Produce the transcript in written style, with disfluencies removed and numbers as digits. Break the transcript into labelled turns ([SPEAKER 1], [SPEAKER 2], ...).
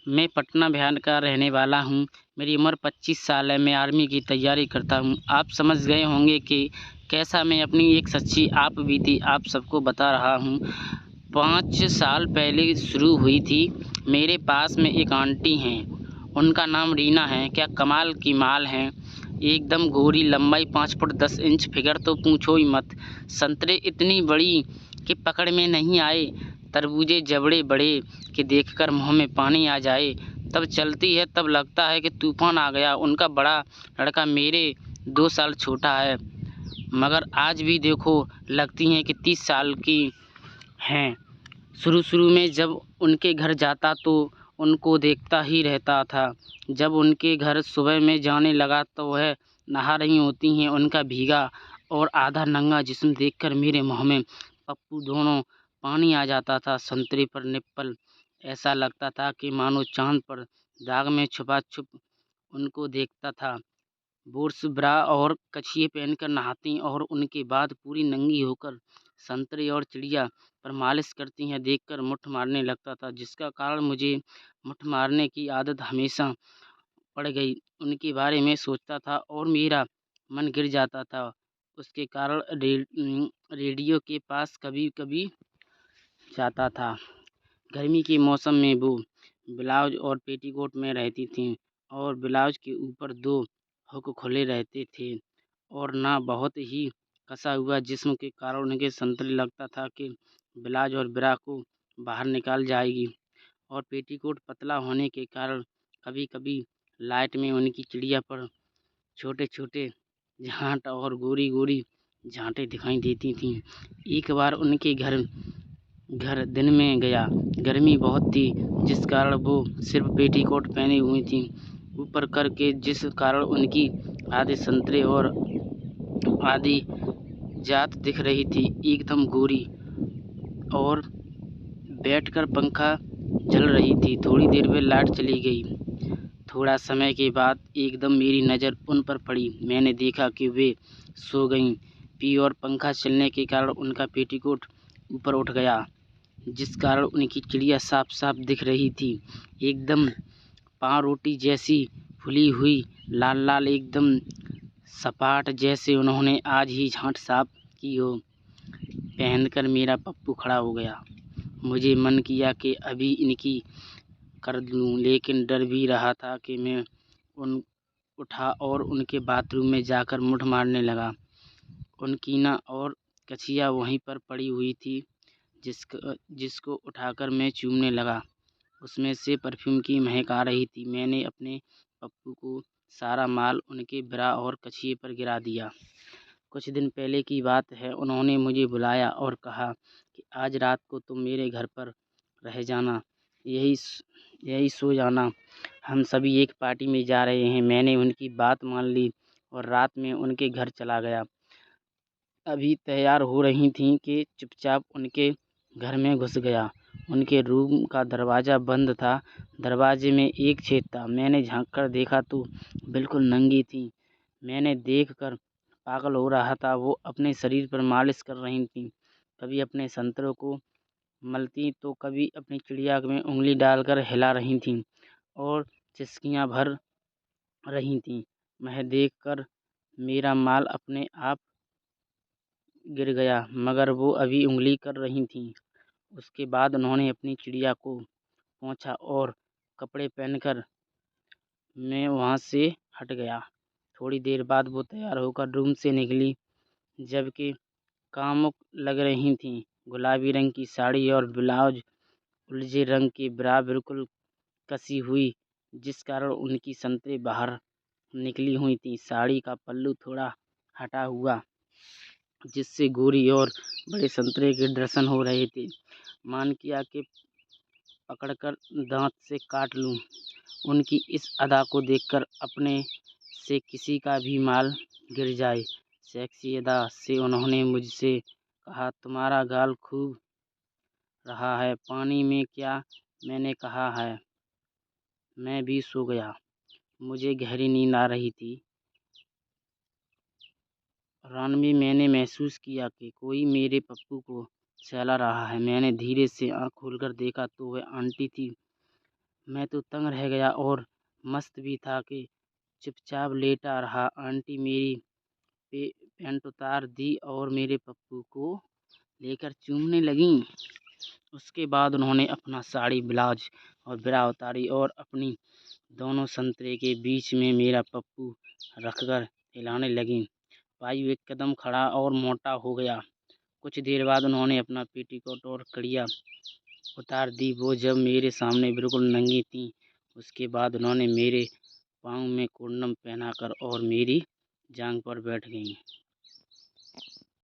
[SPEAKER 1] मैं पटना बिहार का रहने वाला हूँ। मेरी उम्र 25 साल है। मैं आर्मी की तैयारी करता हूँ। आप समझ गए होंगे कि कैसा मैं अपनी एक सच्ची आप बीती आप सबको बता रहा हूँ। 5 साल पहले शुरू हुई थी। मेरे पास में एक आंटी हैं, उनका नाम रीना है। क्या कमाल की माल हैं, एकदम गोरी, लंबाई 5 फुट 10 इंच, फिगर तो पूछो ही मत। संतरे इतनी बड़ी कि पकड़ में नहीं आए, तरबूजे जबड़े बड़े कि देखकर मुँह में पानी आ जाए। तब चलती है तब लगता है कि तूफान आ गया। उनका बड़ा लड़का मेरे 2 साल छोटा है, मगर आज भी देखो लगती हैं कि 30 साल की हैं। शुरू में जब उनके घर जाता तो उनको देखता ही रहता था। जब उनके घर सुबह में जाने लगा तो वह नहा रही होती हैं। उनका भीगा और आधा नंगा जिस्म देखकर मेरे मुँह में पप्पू दोनों पानी आ जाता था। संतरे पर निप्पल, ऐसा लगता था कि मानो चाँद पर दाग में छुपा छुप उनको देखता था। बुर्श, ब्रा और कछिए पहनकर नहाती और उनके बाद पूरी नंगी होकर संतरे और चिड़िया पर मालिश करती हैं देखकर मुट्ठ मारने लगता था, जिसका कारण मुझे मुट्ठ मारने की आदत हमेशा पड़ गई। उनके बारे में सोचता था और मेरा मन गिर जाता था। उसके कारण रेडियो के पास कभी कभी जाता था। गर्मी के मौसम में वो ब्लाउज और पेटीकोट में रहती थीं और ब्लाउज के ऊपर 2 हुक खुले रहते थे और ना बहुत ही कसा हुआ जिस्म के कारण उनके संतरे लगता था कि ब्लाउज और ब्रा को बाहर निकाल जाएगी। और पेटीकोट पतला होने के कारण कभी कभी लाइट में उनकी चिड़िया पर छोटे छोटे झांट और गोरी गोरी झांटें दिखाई देती थीं। एक बार उनके घर घर दिन में गया। गर्मी बहुत थी, जिस कारण वो सिर्फ पेटीकोट पहनी हुई थी ऊपर करके, जिस कारण उनकी आधे संतरे और आधी जात दिख रही थी, एकदम गोरी, और बैठकर पंखा चल रही थी। थोड़ी देर में लाइट चली गई। थोड़ा समय के बाद एकदम मेरी नज़र उन पर पड़ी। मैंने देखा कि वे सो गईं थीं और पंखा चलने के कारण उनका पेटीकोट ऊपर उठ गया, जिस कारण उनकी चिड़िया साफ साफ दिख रही थी, एकदम पाँव रोटी जैसी फूली हुई, लाल लाल, एकदम सपाट, जैसे उन्होंने आज ही झांट साफ की हो। पहनकर मेरा पप्पू खड़ा हो गया। मुझे मन किया कि अभी इनकी कर लूँ, लेकिन डर भी रहा था कि मैं उठा और उनके बाथरूम में जाकर मुठ मारने लगा। उनकीना और कछिया वहीं पर पड़ी हुई थी, जिसको उठाकर मैं चूमने लगा। उसमें से परफ्यूम की महक आ रही थी। मैंने अपने पप्पू को सारा माल उनके ब्रा और कछिए पर गिरा दिया। कुछ दिन पहले की बात है, उन्होंने मुझे बुलाया और कहा कि आज रात को तुम मेरे घर पर रह जाना, यही सो जाना, हम सभी एक पार्टी में जा रहे हैं। मैंने उनकी बात मान ली और रात में उनके घर चला गया। अभी तैयार हो रही थीं कि चुपचाप उनके घर में घुस गया। उनके रूम का दरवाज़ा बंद था। दरवाजे में एक छेद था। मैंने झांककर देखा तो बिल्कुल नंगी थीं। मैंने देखकर पागल हो रहा था। वो अपने शरीर पर मालिश कर रही थीं, कभी अपने संतरों को मलती तो कभी अपनी चिड़िया में उंगली डालकर हिला रही थीं और चिस्कियाँ भर रही थीं। मैं देखकर मेरा माल अपने आप गिर गया, मगर वो अभी उंगली कर रही थीं। उसके बाद उन्होंने अपनी चिड़िया को पोंछा और कपड़े पहनकर मैं वहाँ से हट गया। थोड़ी देर बाद वो तैयार होकर रूम से निकली, जबकि कामुक लग रही थीं। गुलाबी रंग की साड़ी और ब्लाउज, उलझे रंग की ब्रा बिल्कुल कसी हुई, जिस कारण उनकी संतरे बाहर निकली हुई थी। साड़ी का पल्लू थोड़ा हटा हुआ, जिससे गोरी और बड़े संतरे के दर्शन हो रहे थे। मन किया कि पकड़कर दांत से काट लूं। उनकी इस अदा को देखकर अपने से किसी का भी माल गिर जाए। सेक्सी अदा से उन्होंने मुझसे कहा, तुम्हारा गाल खूब रहा है, पानी में क्या? मैंने कहा है। मैं भी सो गया। मुझे गहरी नींद आ रही थी। रात में मैंने महसूस किया कि कोई मेरे पप्पू को सहला रहा है। मैंने धीरे से आँख खोलकर देखा तो वह आंटी थी। मैं तो तंग रह गया और मस्त भी था कि चुपचाप लेटा रहा। आंटी मेरी पैंट उतार दी और मेरे पप्पू को लेकर चूमने लगीं। उसके बाद उन्होंने अपना साड़ी ब्लाउज और ब्रा उतारी और अपनी दोनों संतरे के बीच में मेरा पप्पू रखकर हिलाने लगीं। पायु एक कदम खड़ा और मोटा हो गया। कुछ देर बाद उन्होंने अपना पेटीकोट और कड़िया उतार दी। वो जब मेरे सामने बिल्कुल नंगी थीं। उसके बाद उन्होंने मेरे पाँव में कुंडम पहनाकर और मेरी जांघ पर बैठ गईं।